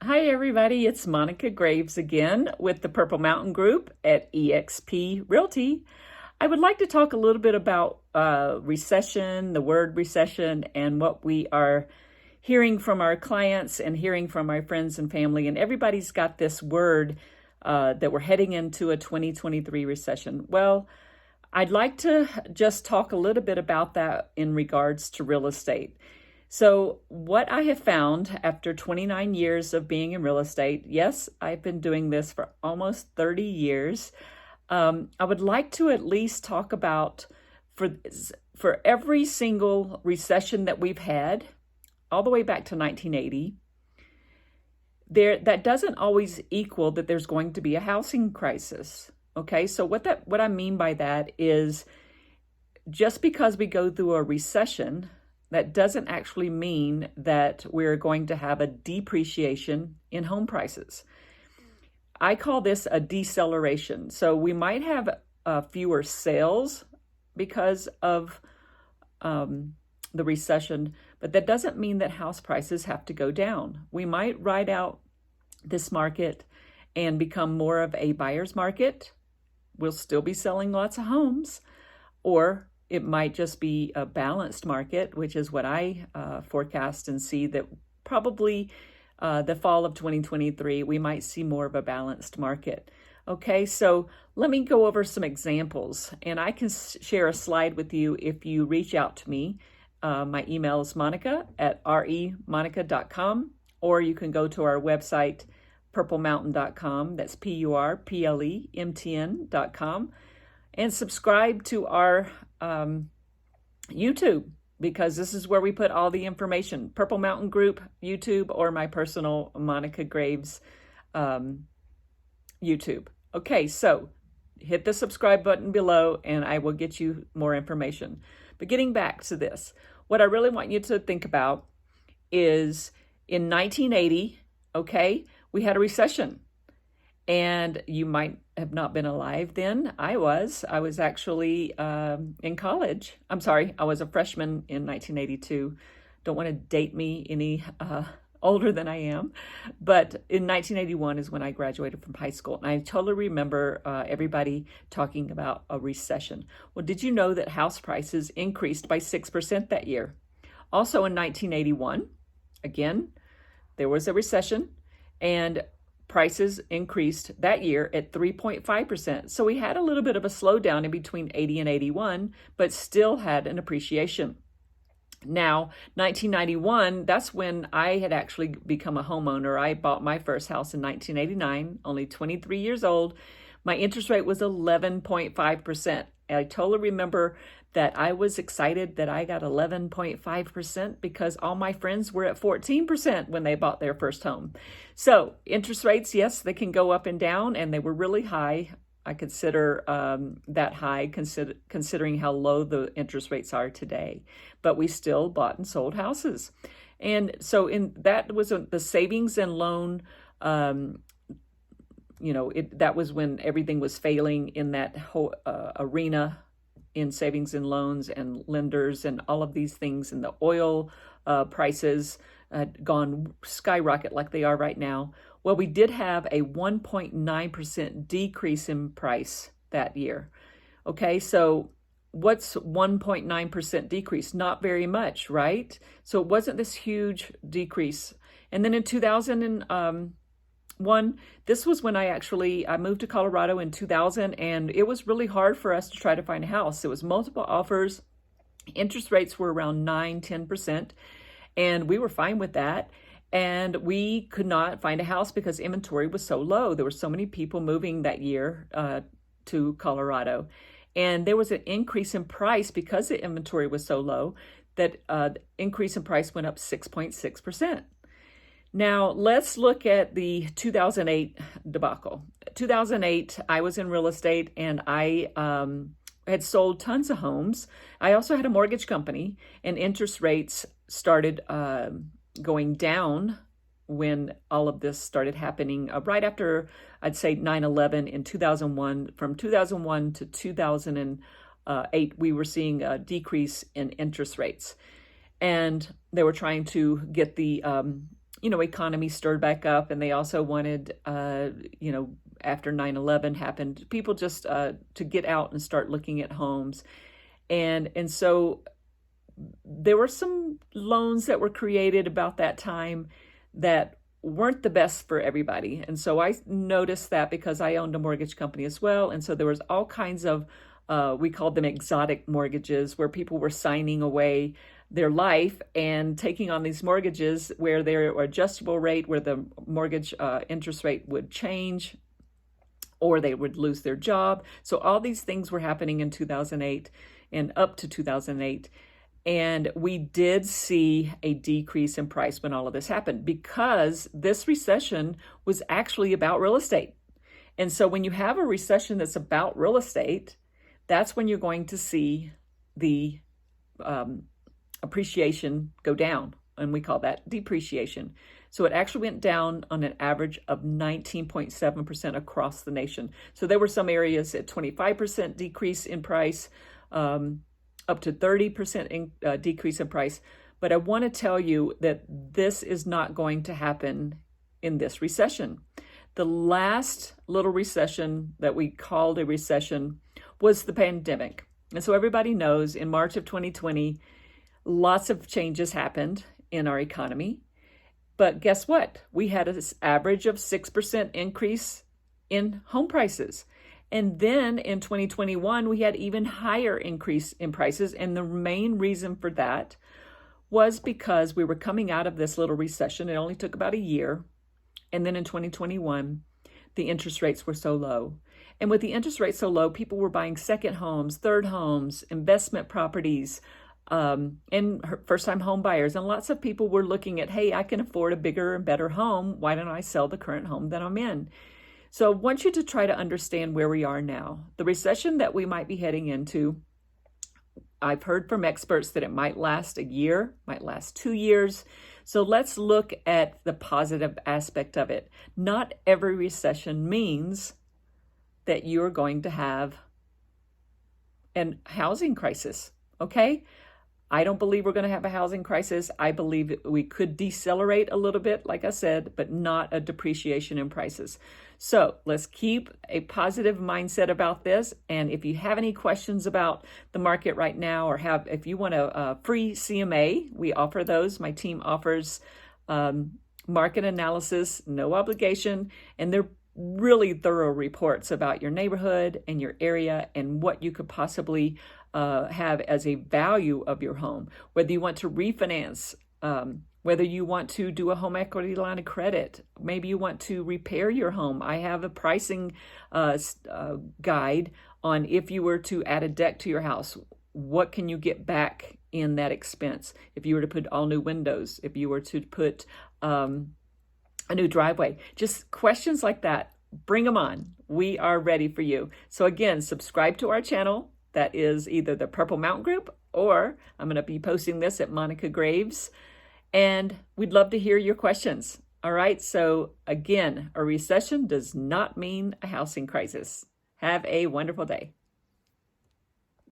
Hi, everybody. It's Monica Graves again with the Purple Mountain Group at eXp Realty. I would like to talk a little bit about recession, the word recession, and what we are hearing from our clients and hearing from our friends and family. And everybody's got this word that we're heading into a 2023 recession. Well, I'd like to just talk a little bit about that in regards to real estate. So what I have found after 29 years of being in real estate, yes, I've been doing this for almost 30 years. I would like to at least talk about for every single recession that we've had, all the way back to 1980, that doesn't always equal that there's going to be a housing crisis. Okay, so what I mean by that is just because we go through a recession, that doesn't actually mean that we're going to have a depreciation in home prices. I call this a deceleration. So we might have fewer sales because of the recession, but that doesn't mean that house prices have to go down. We might ride out this market and become more of a buyer's market. We'll still be selling lots of homes, or it might just be a balanced market, which is what I forecast and see that probably the fall of 2023, we might see more of a balanced market. Okay, so let me go over some examples, and I can share a slide with you if you reach out to me. My email is monica@remonica.com, or you can go to our website, purplemountain.com. That's purplemtn.com. And subscribe to our YouTube, because this is where we put all the information. Purple Mountain Group YouTube, or my personal Monica Graves YouTube. Okay, so hit the subscribe button below and I will get you more information. But getting back to this, what I really want you to think about is in 1980, okay, we had a recession. And you might have not been alive then. I was actually in college. I'm sorry, I was a freshman in 1982. Don't want to date me any older than I am. But in 1981 is when I graduated from high school. And I totally remember everybody talking about a recession. Well, did you know that house prices increased by 6% that year? Also in 1981, again, there was a recession, and prices increased that year at 3.5%. So we had a little bit of a slowdown in between 80 and 81, but still had an appreciation. Now, 1991, that's when I had actually become a homeowner. I bought my first house in 1989, only 23 years old. My interest rate was 11.5%. I totally remember that I was excited that I got 11.5% because all my friends were at 14% when they bought their first home. So interest rates, yes, they can go up and down, and they were really high. I consider that high considering how low the interest rates are today. But we still bought and sold houses. And so that was the savings and loan, that was when everything was failing in that whole arena in savings and loans and lenders and all of these things, and the oil prices had gone skyrocket like they are right now. Well, we did have a 1.9% decrease in price that year. Okay, so what's 1.9% decrease? Not very much, right? So it wasn't this huge decrease. And then in 2001, this was when I moved to Colorado in 2000, and it was really hard for us to try to find a house. It was multiple offers. Interest rates were around 9-10%, and we were fine with that. And we could not find a house because inventory was so low. There were so many people moving that year to Colorado. And there was an increase in price because the inventory was so low that the increase in price went up 6.6%. Now, let's look at the 2008 debacle. 2008, I was in real estate, and I had sold tons of homes. I also had a mortgage company, and interest rates started going down when all of this started happening right after, I'd say, 9/11 in 2001. From 2001 to 2008, we were seeing a decrease in interest rates. And they were trying to get the economy stirred back up, and they also wanted, after 9/11 happened, people just to get out and start looking at homes. And so there were some loans that were created about that time that weren't the best for everybody. And so I noticed that because I owned a mortgage company as well. And so there was all kinds of, we called them exotic mortgages, where people were signing away their life and taking on these mortgages where they're adjustable rate, where the mortgage interest rate would change, or they would lose their job. So all these things were happening in 2008 and up to 2008. And we did see a decrease in price when all of this happened, because this recession was actually about real estate. And so when you have a recession that's about real estate, that's when you're going to see the appreciation go down. And we call that depreciation. So it actually went down on an average of 19.7% across the nation. So there were some areas at 25% decrease in price, up to 30% decrease in price. But I want to tell you that this is not going to happen in this recession. The last little recession that we called a recession was the pandemic. And so everybody knows in March of 2020, lots of changes happened in our economy. But guess what? We had an average of 6% increase in home prices. And then in 2021, we had even higher increase in prices. And the main reason for that was because we were coming out of this little recession. It only took about a year. And then in 2021, the interest rates were so low. And with the interest rates so low, people were buying second homes, third homes, investment properties, and first-time home buyers. And lots of people were looking at, hey, I can afford a bigger and better home. Why don't I sell the current home that I'm in? So I want you to try to understand where we are now. The recession that we might be heading into, I've heard from experts that it might last a year, might last 2 years. So let's look at the positive aspect of it. Not every recession means that you're going to have a housing crisis, okay? I don't believe we're going to have a housing crisis. I believe we could decelerate a little bit, like I said, but not a depreciation in prices. So let's keep a positive mindset about this. And if you have any questions about the market right now, or if you want a free CMA, we offer those. My team offers market analysis, no obligation, and they're really thorough reports about your neighborhood and your area and what you could possibly have as a value of your home, whether you want to refinance, whether you want to do a home equity line of credit, maybe you want to repair your home. I have a pricing guide on if you were to add a deck to your house, what can you get back in that expense? If you were to put all new windows, if you were to put a new driveway, just questions like that, bring them on. We are ready for you. So again, subscribe to our channel. That is either the Purple Mountain Group, or I'm going to be posting this at Monica Graves. And we'd love to hear your questions. All right. So again, a recession does not mean a housing crisis. Have a wonderful day.